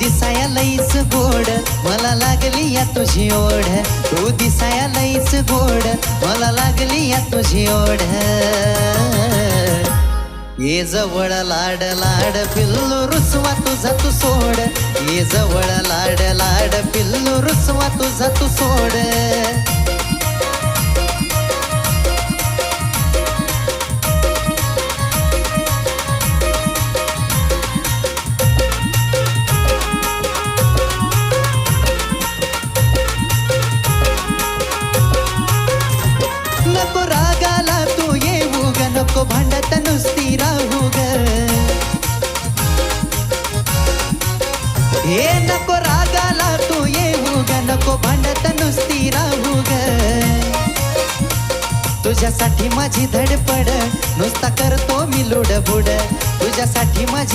दिसाया लईच गोड मला लागली या तुझी ओढ तू दिसाया लईच गोड मला लागली या तुझी ओढ ये जवळ लाड लाड पिल्लू रुसवा तुझा तू सोड ये जवळ लाड लाड पिल्लू रुसवा तुझा तू सोड नको रागाला तू येऊ ग नको भांडत नुसती राहू ग हे नको रागाला तू येऊ ग नको भांडत नुसती राहू ग तुझ्यासाठी माझी धडपड नुसता करतो मी लुडबुड तुझ्यासाठी माझी